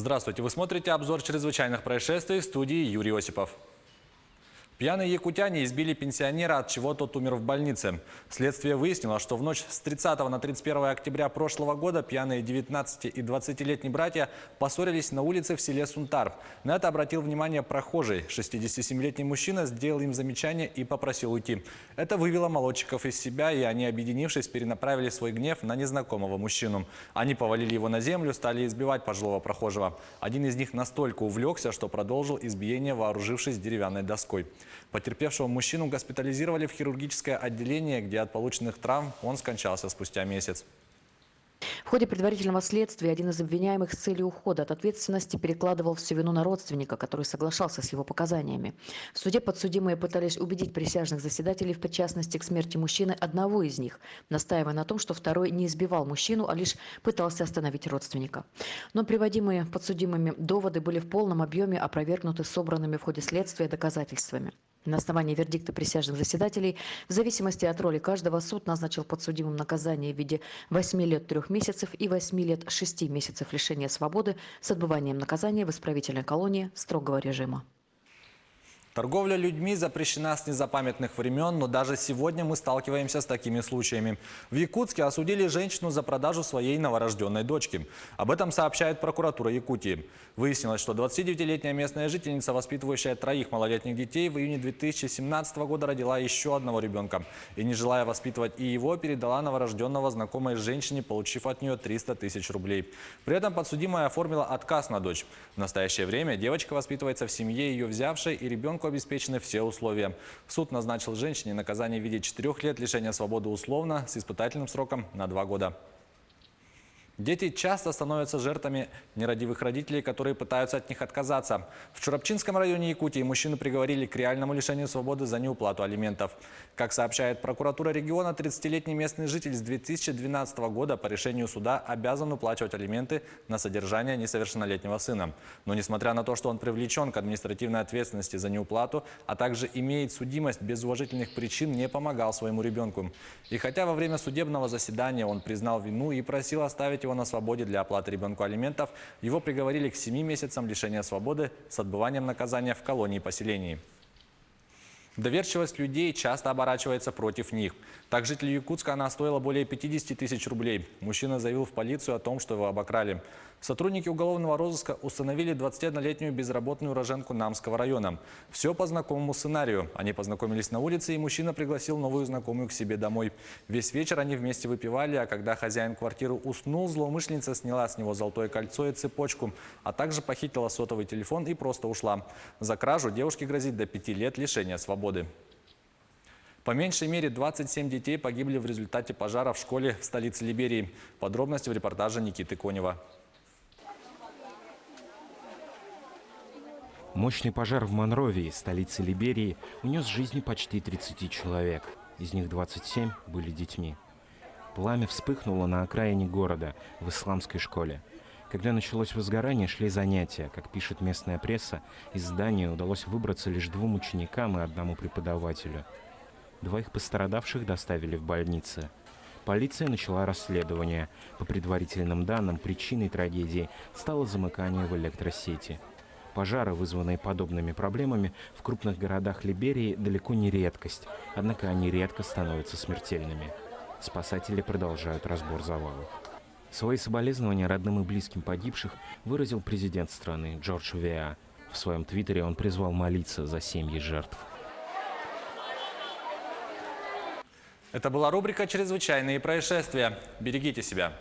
Здравствуйте, вы смотрите обзор чрезвычайных происшествий, в студии Юрий Осипов. Пьяные якутяне избили пенсионера, от чего тот умер в больнице. Следствие выяснило, что в ночь с 30 на 31 октября прошлого года пьяные 19- и 20-летние братья поссорились на улице в селе Сунтар. На это обратил внимание прохожий. 67-летний мужчина сделал им замечание и попросил уйти. Это вывело молодчиков из себя, и они, объединившись, перенаправили свой гнев на незнакомого мужчину. Они повалили его на землю, стали избивать пожилого прохожего. Один из них настолько увлекся, что продолжил избиение, вооружившись деревянной доской. Потерпевшего мужчину госпитализировали в хирургическое отделение, где от полученных травм он скончался спустя месяц. В ходе предварительного следствия один из обвиняемых с целью ухода от ответственности перекладывал всю вину на родственника, который соглашался с его показаниями. В суде подсудимые пытались убедить присяжных заседателей в причастности к смерти мужчины одного из них, настаивая на том, что второй не избивал мужчину, а лишь пытался остановить родственника. Но приводимые подсудимыми доводы были в полном объеме опровергнуты собранными в ходе следствия доказательствами. На основании вердикта присяжных заседателей, в зависимости от роли каждого, суд назначил подсудимым наказание в виде 8 лет 3 месяцев и 8 лет 6 месяцев лишения свободы с отбыванием наказания в исправительной колонии строгого режима. Торговля людьми запрещена с незапамятных времен, но даже сегодня мы сталкиваемся с такими случаями. В Якутске осудили женщину за продажу своей новорожденной дочки. Об этом сообщает прокуратура Якутии. Выяснилось, что 29-летняя местная жительница, воспитывающая 3 малолетних детей, в июне 2017 года родила еще одного ребенка. И, не желая воспитывать и его, передала новорожденного знакомой женщине, получив от нее 300 тысяч рублей. При этом подсудимая оформила отказ на дочь. В настоящее время девочка воспитывается в семье ее взявшей, и ребенку обеспечены все условия. Суд назначил женщине наказание в виде 4 лет лишения свободы условно с испытательным сроком на 2 года. Дети часто становятся жертвами нерадивых родителей, которые пытаются от них отказаться. В Чурапчинском районе Якутии мужчину приговорили к реальному лишению свободы за неуплату алиментов. Как сообщает прокуратура региона, 30-летний местный житель с 2012 года по решению суда обязан уплачивать алименты на содержание несовершеннолетнего сына. Но несмотря на то, что он привлечен к административной ответственности за неуплату, а также имеет судимость, без уважительных причин не помогал своему ребенку. И хотя во время судебного заседания он признал вину и просил оставить его на свободе для оплаты ребенку алиментов, его приговорили к 7 месяцам лишения свободы с отбыванием наказания в колонии-поселении. Доверчивость людей часто оборачивается против них. Так жителю Якутска она стоила более 50 тысяч рублей. Мужчина заявил в полицию о том, что его обокрали. Сотрудники уголовного розыска установили 21-летнюю безработную уроженку Намского района. Все по знакомому сценарию. Они познакомились на улице, и мужчина пригласил новую знакомую к себе домой. Весь вечер они вместе выпивали, а когда хозяин квартиры уснул, злоумышленница сняла с него золотое кольцо и цепочку, а также похитила сотовый телефон и просто ушла. За кражу девушке грозит до 5 лет лишения свободы. По меньшей мере 27 детей погибли в результате пожара в школе в столице Либерии. Подробности в репортаже Никиты Конева. Мощный пожар в Монровии, столице Либерии, унес жизни почти 30 человек. Из них 27 были детьми. Пламя вспыхнуло на окраине города, в исламской школе. Когда началось возгорание, шли занятия. Как пишет местная пресса, из здания удалось выбраться лишь 2 ученикам и 1 преподавателю. 2 пострадавших доставили в больницы. Полиция начала расследование. По предварительным данным, причиной трагедии стало замыкание в электросети. Пожары, вызванные подобными проблемами, в крупных городах Либерии далеко не редкость, однако они редко становятся смертельными. Спасатели продолжают разбор завалов. Свои соболезнования родным и близким погибших выразил президент страны Джордж Веа. В своем твиттере он призвал молиться за семьи жертв. Это была рубрика «Чрезвычайные происшествия». Берегите себя.